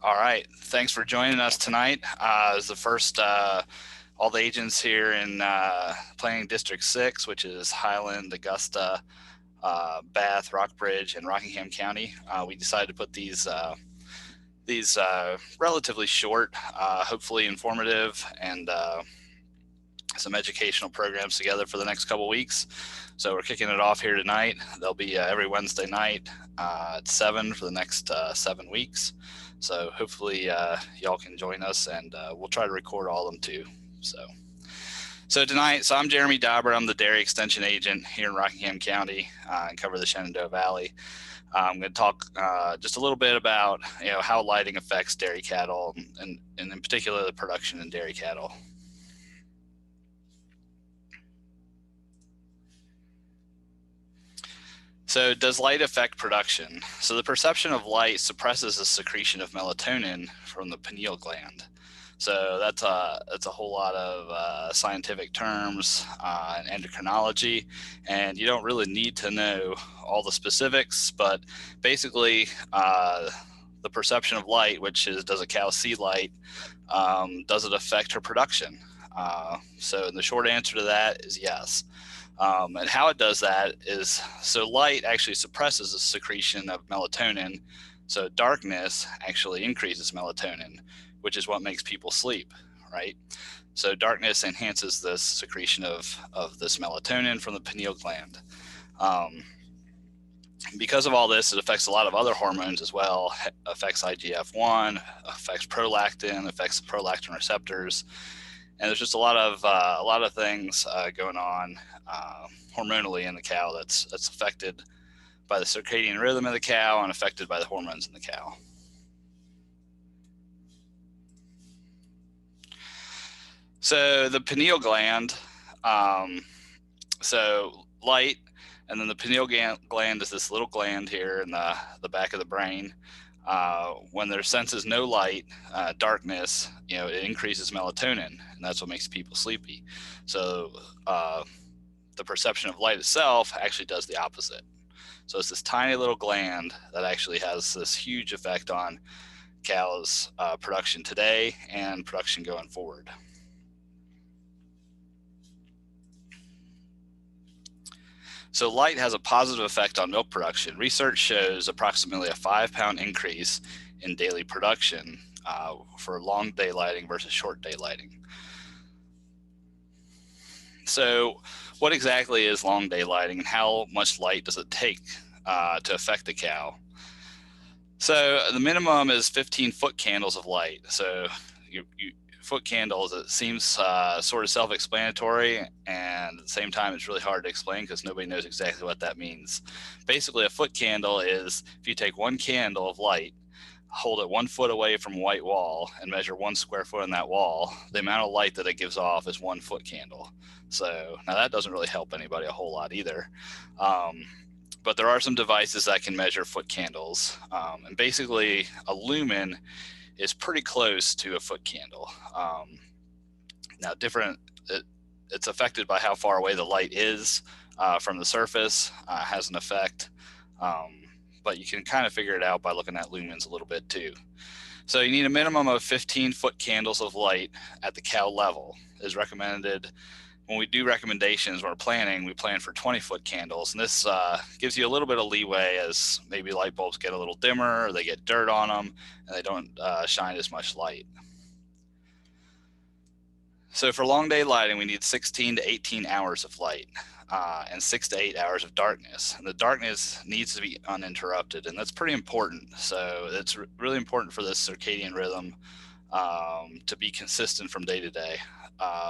All right. Thanks for joining us tonight. As the first, all the agents here in Planning District 6, which is Highland, Augusta, Bath, Rockbridge, and Rockingham County. We decided to put these relatively short, hopefully informative, and some educational programs together for the next couple weeks. So we're kicking it off here tonight. They'll be every Wednesday night at 7 for the next 7 weeks. So hopefully y'all can join us, and we'll try to record all of them too. So tonight, I'm Jeremy Dauber. I'm the dairy extension agent here in Rockingham County and cover the Shenandoah Valley. I'm going to talk just a little bit about how lighting affects dairy cattle, and in particular the production in dairy cattle. So does light affect production? So the perception of light suppresses the secretion of melatonin from the pineal gland. So that's a whole lot of scientific terms and endocrinology, and you don't really need to know all the specifics, but basically the perception of light, which is, does a cow see light, does it affect her production? So the short answer to that is yes. And how it does that is, so light actually suppresses the secretion of melatonin. So darkness actually increases melatonin, which is what makes people sleep, right? So darkness enhances this secretion of this melatonin from the pineal gland. Because of all this, it affects a lot of other hormones as well. It affects IGF-1, affects prolactin, affects prolactin receptors. And there's just a lot of things going on hormonally in the cow that's affected by the circadian rhythm of the cow and affected by the hormones in the cow. So the pineal gland, so light, and then the pineal gland is this little gland here in the back of the brain. When there senses no light, darkness, it increases melatonin, and that's what makes people sleepy. So the perception of light itself actually does the opposite. So it's this tiny little gland that actually has this huge effect on cows' production today and production going forward. So light has a positive effect on milk production. Research shows approximately a 5-pound increase in daily production for long day lighting versus short day lighting. So what exactly is long day lighting, and how much light does it take to affect the cow? So the minimum is 15 foot candles of light. So foot candles, it seems sort of self-explanatory, and at the same time it's really hard to explain because nobody knows exactly what that means. Basically, a foot candle is if you take one candle of light, hold it 1 foot away from a white wall, and measure 1 square foot on that wall, the amount of light that it gives off is 1 foot candle. So now that doesn't really help anybody a whole lot either. But there are some devices that can measure foot candles, and basically a lumen is pretty close to a foot candle. Now it's affected by how far away the light is from the surface, has an effect, but you can kind of figure it out by looking at lumens a little bit too. So you need a minimum of 15 foot candles of light at the cow level. Is recommended. When we do recommendations when we're planning, we plan for 20 foot candles, and this gives you a little bit of leeway as maybe light bulbs get a little dimmer, or they get dirt on them, and they don't shine as much light. So for long day lighting, we need 16 to 18 hours of light and 6 to 8 hours of darkness. And the darkness needs to be uninterrupted, and that's pretty important. So it's really important for this circadian rhythm to be consistent from day to day.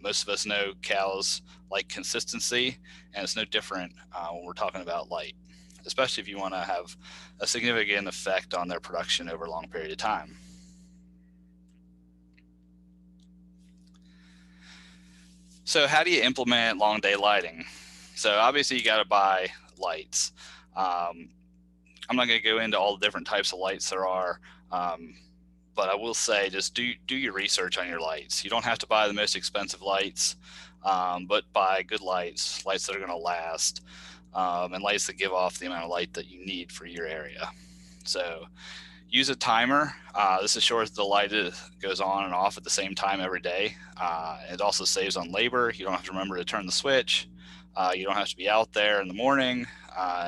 Most of us know cows like consistency, and it's no different when we're talking about light, especially if you want to have a significant effect on their production over a long period of time. So how do you implement long day lighting? So obviously you got to buy lights. I'm not going to go into all the different types of lights there are, but I will say just do your research on your lights. You don't have to buy the most expensive lights, but buy good lights that are going to last, and lights that give off the amount of light that you need for your area. So Use a timer. This ensures the light goes on and off at the same time every day. It also saves on labor. You don't have to remember to turn the switch. You don't have to be out there in the morning,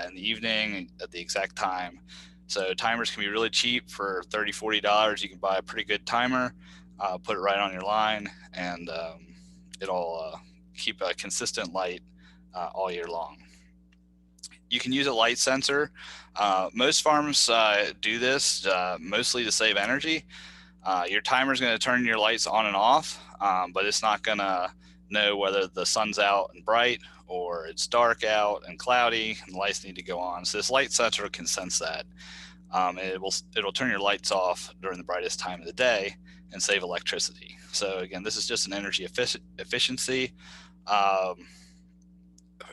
in the evening at the exact time. So timers can be really cheap. For $30, $40, you can buy a pretty good timer, put it right on your line, and it'll keep a consistent light all year long. You can use a light sensor. Most farms do this mostly to save energy. Your timer is going to turn your lights on and off, but it's not going to know whether the sun's out and bright or it's dark out and cloudy and the lights need to go on. So this light sensor can sense that. It'll turn your lights off during the brightest time of the day and save electricity. So again, this is just an energy efficiency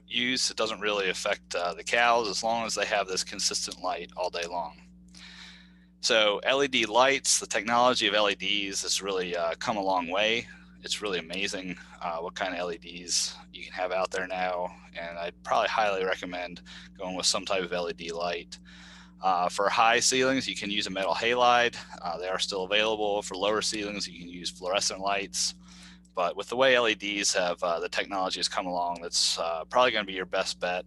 use. It doesn't really affect the cows as long as they have this consistent light all day long. So LED lights, the technology of LEDs has really come a long way. It's really amazing what kind of LEDs you can have out there now, and I'd probably highly recommend going with some type of LED light. For high ceilings, you can use a metal halide. They are still available. For lower ceilings, you can use fluorescent lights. But with the way LEDs have the technology has come along, that's probably going to be your best bet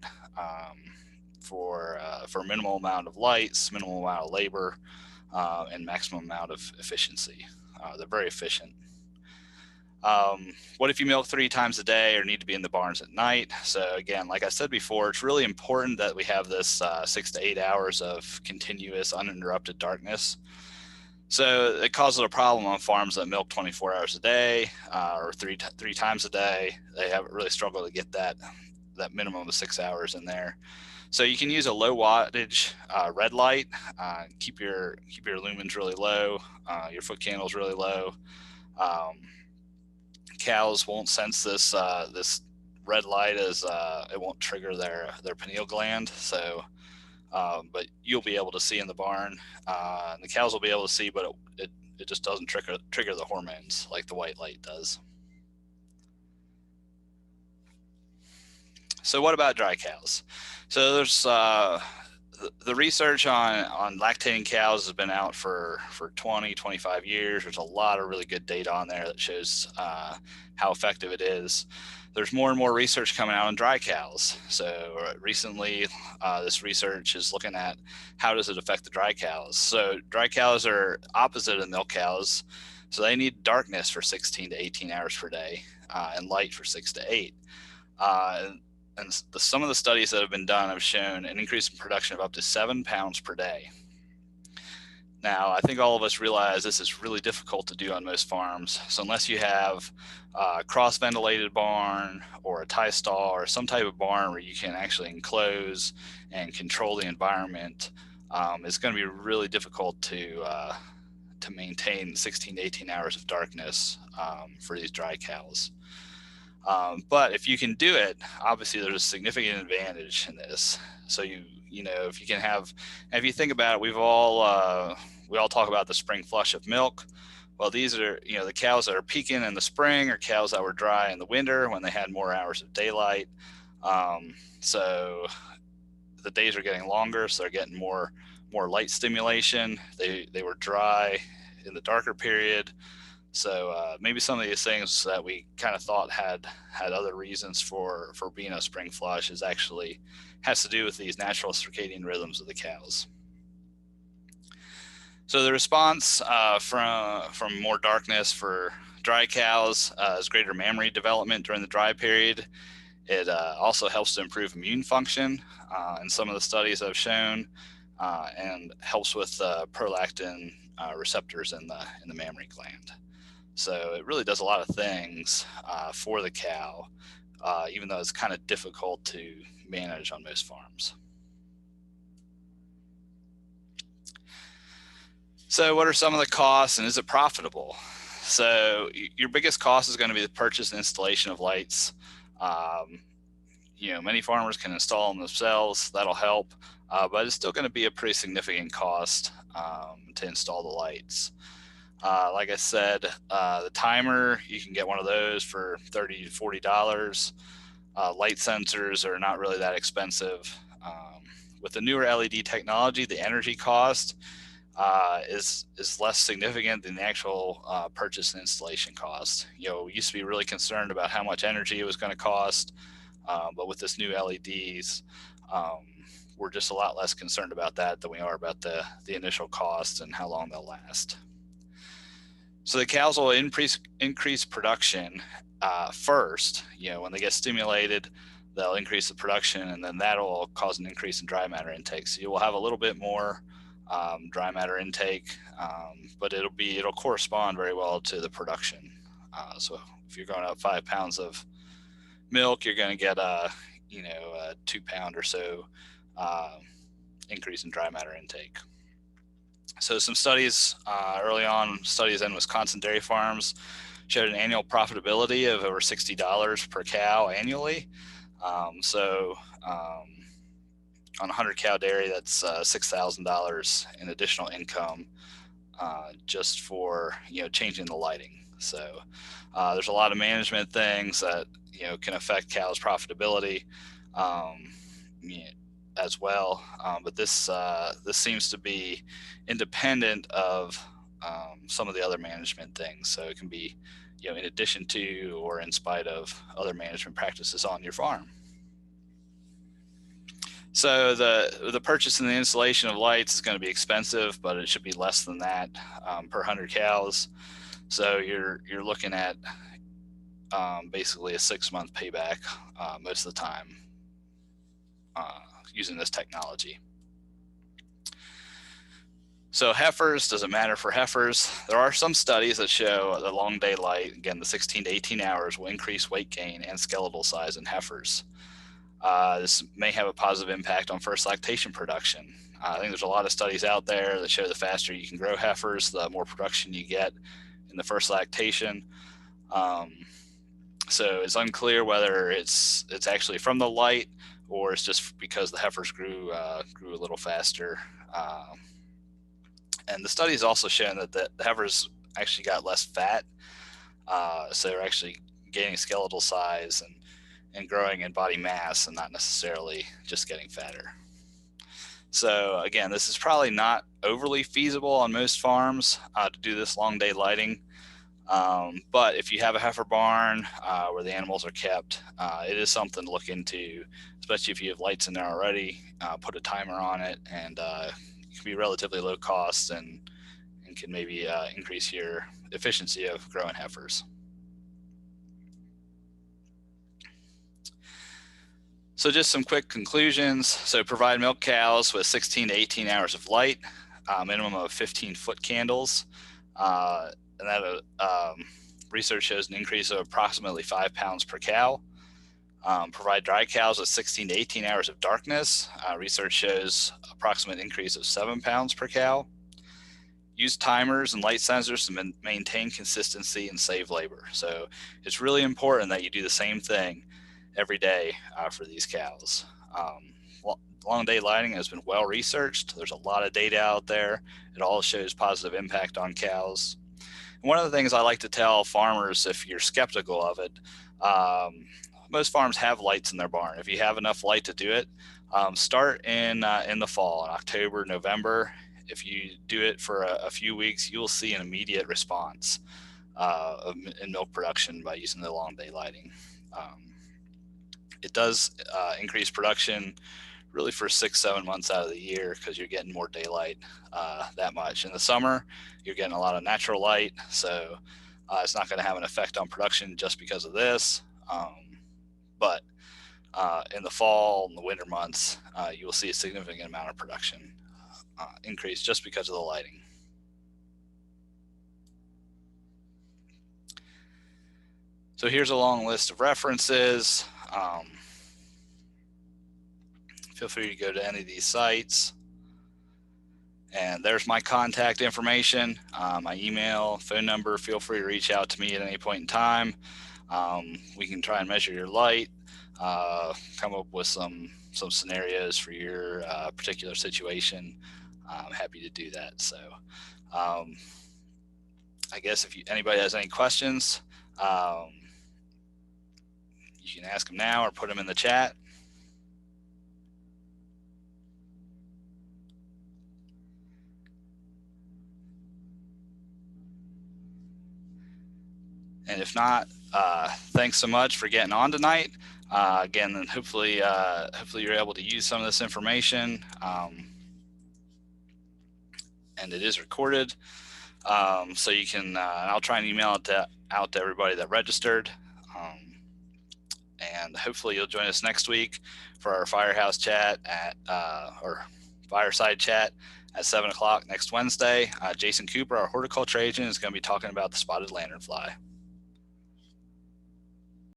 for minimal amount of lights, minimal amount of labor, and maximum amount of efficiency. They're very efficient. What if you milk 3 times a day or need to be in the barns at night? So again, like I said before, it's really important that we have this 6 to 8 hours of continuous uninterrupted darkness. So it causes a problem on farms that milk 24 hours a day or three times a day. They have really struggled to get that minimum of 6 hours in there. So you can use a low wattage red light. Keep your lumens really low, your foot candles really low. Cows won't sense this red light as it won't trigger their pineal gland. So but you'll be able to see in the barn. And the cows will be able to see, but it just doesn't trigger the hormones like the white light does. So what about dry cows? So there's the research on lactating cows has been out for 20, 25 years. There's a lot of really good data on there that shows how effective it is. There's more and more research coming out on dry cows. So recently, this research is looking at how does it affect the dry cows. So dry cows are opposite of milk cows. So they need darkness for 16 to 18 hours per day and light for 6 to 8. And some of the studies that have been done have shown an increase in production of up to 7 pounds per day. Now, I think all of us realize this is really difficult to do on most farms. So unless you have a cross-ventilated barn or a tie stall or some type of barn where you can actually enclose and control the environment, it's going to be really difficult to maintain 16 to 18 hours of darkness for these dry cows. But if you can do it, obviously there's a significant advantage in this. So you know, if you can have, and if you think about it, we all talk about the spring flush of milk. Well, these are, you know, the cows that are peaking in the spring or cows that were dry in the winter when they had more hours of daylight. So the days are getting longer, so they're getting more light stimulation. They were dry in the darker period. So maybe some of these things that we kind of thought had other reasons for being a spring flush is actually has to do with these natural circadian rhythms of the cows. So the response from more darkness for dry cows is greater mammary development during the dry period. It also helps to improve immune function in some of the studies have shown, and helps with prolactin receptors in the mammary gland. So it really does a lot of things for the cow, even though it's kind of difficult to manage on most farms. So what are some of the costs, and is it profitable? So your biggest cost is going to be the purchase and installation of lights. You know, many farmers can install them themselves. That'll help, but it's still going to be a pretty significant cost to install the lights. Like I said, the timer, you can get one of those for $30 to $40. Light sensors are not really that expensive. With the newer LED technology, the energy cost is less significant than the actual purchase and installation cost. We used to be really concerned about how much energy it was going to cost, but with this new LEDs, we're just a lot less concerned about that than we are about the initial cost and how long they'll last. So the cows will increase production first. When they get stimulated, they'll increase the production, and then that'll cause an increase in dry matter intake. So you will have a little bit more dry matter intake, but it'll correspond very well to the production. So if you're going up 5 pounds of milk, you're going to get a 2 pound or so increase in dry matter intake. So some studies early on, studies in Wisconsin dairy farms showed an annual profitability of over $60 per cow annually. On a 100 cow dairy, that's $6,000 in additional income just for changing the lighting. So there's a lot of management things that can affect cows' profitability as well, but this seems to be independent of some of the other management things. So it can be in addition to or in spite of other management practices on your farm. So the purchase and the installation of lights is going to be expensive, but it should be less than that per 100 cows. So you're looking at basically a 6-month payback most of the time using this technology. So heifers, does it matter for heifers? There are some studies that show the long daylight, again, the 16 to 18 hours, will increase weight gain and skeletal size in heifers. This may have a positive impact on first lactation production. I think there's a lot of studies out there that show the faster you can grow heifers, the more production you get in the first lactation. So it's unclear whether it's actually from the light or it's just because the heifers grew a little faster. And the studies also shown that the heifers actually got less fat, so they're actually gaining skeletal size and growing in body mass, and not necessarily just getting fatter. So again, this is probably not overly feasible on most farms to do this long day lighting. But if you have a heifer barn where the animals are kept, it is something to look into, especially if you have lights in there already. Put a timer on it, and it can be relatively low cost and can maybe increase your efficiency of growing heifers. So just some quick conclusions. So provide milk cows with 16 to 18 hours of light, minimum of 15-foot candles. And that research shows an increase of approximately 5 pounds per cow. Provide dry cows with 16 to 18 hours of darkness. Research shows approximate increase of 7 pounds per cow. Use timers and light sensors to maintain consistency and save labor. So it's really important that you do the same thing every day for these cows. Long day lighting has been well researched. There's a lot of data out there. It all shows positive impact on cows. And one of the things I like to tell farmers, if you're skeptical of it, most farms have lights in their barn. If you have enough light to do it, start in the fall, in October, November. If you do it for a few weeks, you will see an immediate response in milk production by using the long day lighting. It does increase production really for 6-7 months out of the year because you're getting more daylight that much. In the summer, you're getting a lot of natural light, so it's not going to have an effect on production just because of this. But in the fall and the winter months, you will see a significant amount of production increase just because of the lighting. So here's a long list of references. Feel free to go to any of these sites. And there's my contact information, my email, phone number. Feel free to reach out to me at any point in time. We can try and measure your light, come up with some scenarios for your particular situation. I'm happy to do that. So I guess if anybody has any questions, you can ask them now or put them in the chat. And if not, thanks so much for getting on tonight. Again, and hopefully you're able to use some of this information. And it is recorded. So you can, I'll try and email it out to everybody that registered. And hopefully you'll join us next week for our firehouse chat or fireside chat at 7 o'clock next Wednesday. Jason Cooper, our horticulture agent, is going to be talking about the spotted lanternfly.